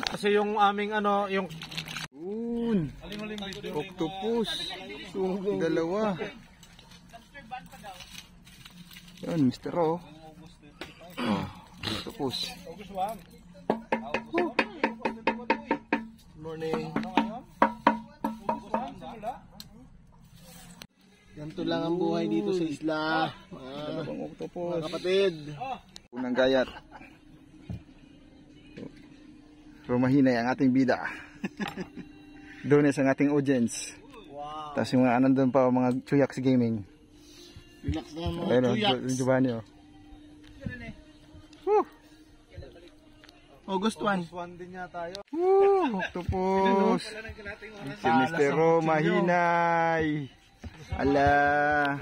Kasi yung aming ano, yung octopus. Dalawa. Yan, Mr. O. Octopus. morning. Ganito lang ang buhay dito sa isla. Dalawang octopus. Mga kapatid. Unang gayat. Rumahinay ang ating bida. Dones ang ating audience. Wow. Tapos yung mga nandun pa mga Chuyaks Gaming. Relax na mga Ayun o, Chuyaks. Giovanni o. August 1. Din niya tayo. Octopus. Si Mr. Ro, mahinay. Ala.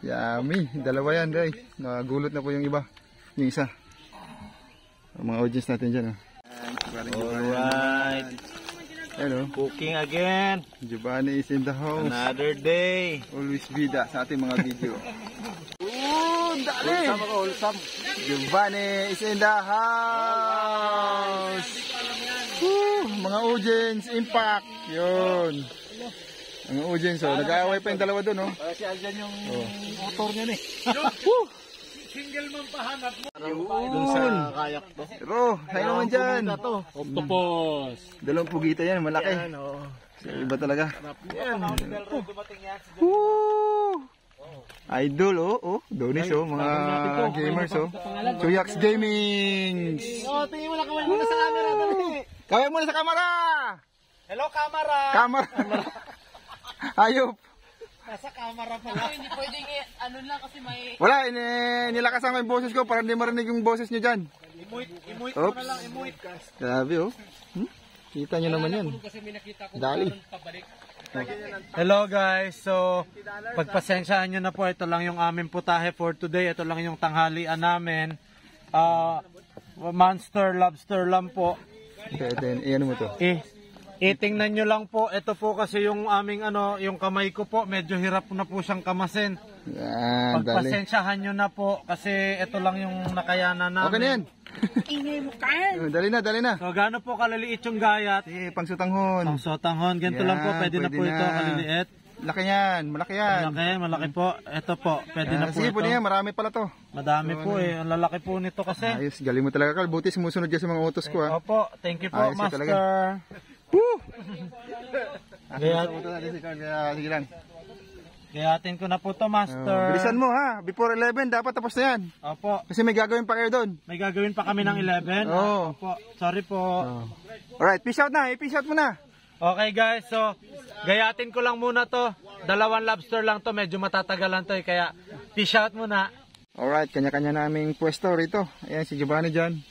Yummy. Dalawa yan, day. Nagulot na po yung iba. Yung isa. Ang mga audience natin dyan. Alright. Hello. Cooking again. Giovanni is in the house. Another day. Always bida sa ating mga video. Dali. Wholesome. Giovanni is in the house. Mga audience, impact. Yun. Mga audience, oh. Nag-aaway pa yung dalawa doon, oh. Si Aljan yung motor niya eh. Single man pahanap mo. Doon sa kayak to. Pero, tayo naman dyan. Octopus. Dalawang pugita yan, malaki. Yan o. Iba talaga. Yan. Dumating yan. Idol, oh. Donis, oh. Mga gamers, oh. Chuyaks Gaming. Tingin mo lang kamay muna sa camera. Dali. Kaya muna sa kamera. Hello, camera. Kamera. Ayop. Nasa camera pala. Hindi pwedeng ano lang kasi may... Wala, nilakasan ko yung boses ko para hindi marinig yung boses nyo dyan. Imuit mo na lang, imuit. Grabe, oh. Kita nyo naman yan. Dali. Hello guys, so pagpasensyaan nyo na po, ito lang yung aming putahe for today. Ito lang yung tanghalian namin. Monster lobster lang po. Then, ano mo to? Itingnan nyo lang po, ito po kasi yung aming ano, yung kamay ko po, medyo hirap na po siyang kamasin. Yan, dali. Pagpasensyahan nyo na po, kasi ito lang yung nakayanan namin. Okay na yan. Ingay mo kan! Dali na. So gaano po kaliliit yung gayat? Pangsutanghon. Ang sotanghon, ganito lang po, pwede na po ito, kaliliit. Laki yan, malaki yan. Malaki po. Ito po, pwede na po sige, ito. pwede yan, marami pala to. Madami po eh, ang lalaki po nito kasi. Ayos, galing mo talaga, Carl. Buti sumusunod ka sa mga utos ko, ha. Opo, thank you po, Ayos Master. talaga. Sige lang. Gayatin ko na po to, Master. Bilisan mo, ha. Before 11, dapat tapos na yan. Opo, Kasi may gagawin pa kayo doon. may gagawin pa kami ng 11. Oo. Opo, sorry po. Alright, peace out na. I-peace out mo na. Okay guys, so gayatin ko lang muna to. 2 lobster lang to, medyo matatagalan to eh, kaya fish out muna. Alright, kanya-kanya naming pwesto rito. Ayan, si Giovanni dyan.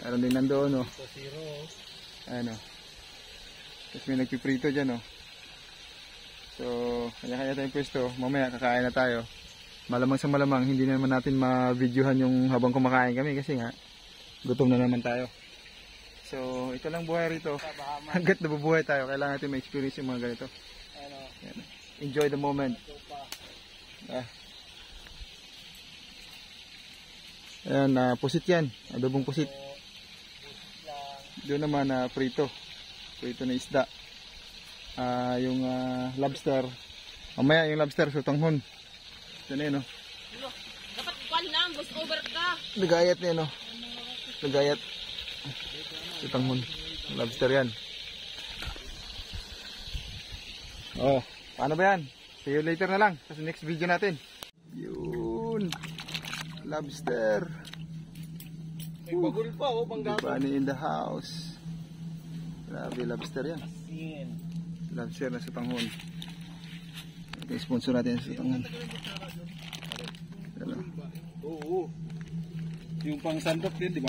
Meron din nandoon, oh. Ayan, oh. Tapos may nagpiprito dyan, oh. So, kanya-kanya tayong pwesto. Mamaya kakain na tayo. Malamang sa malamang, hindi naman natin ma-videohan yung habang kumakain kami kasi nga, gutom na naman tayo. So, ito lang buhay rito. Hanggat nabubuhay tayo, kailangan natin ma-experience yung mga ganito. Ayan. Enjoy the moment. Ayan, pusit yan. Adobong pusit. Doon naman prito. Prito na isda. Yung lobster. Mamaya yung lobster, sutanghon. Ito na yun, oh. Dapat kwan lang, bus over ka. Nagayat na yun, oh. Nagayat. Sutanghon. Lobster yan. Oh, paano ba yan? See you later na lang sa next video natin. Yun. Lobster. May bagul pa oh, panggato. Giovanni in the house. Grabe, lobster yan. Lobster na sutanghon. Ito yung sponsor natin sa sutanghon. Oo. Yung pang sandok din, di ba?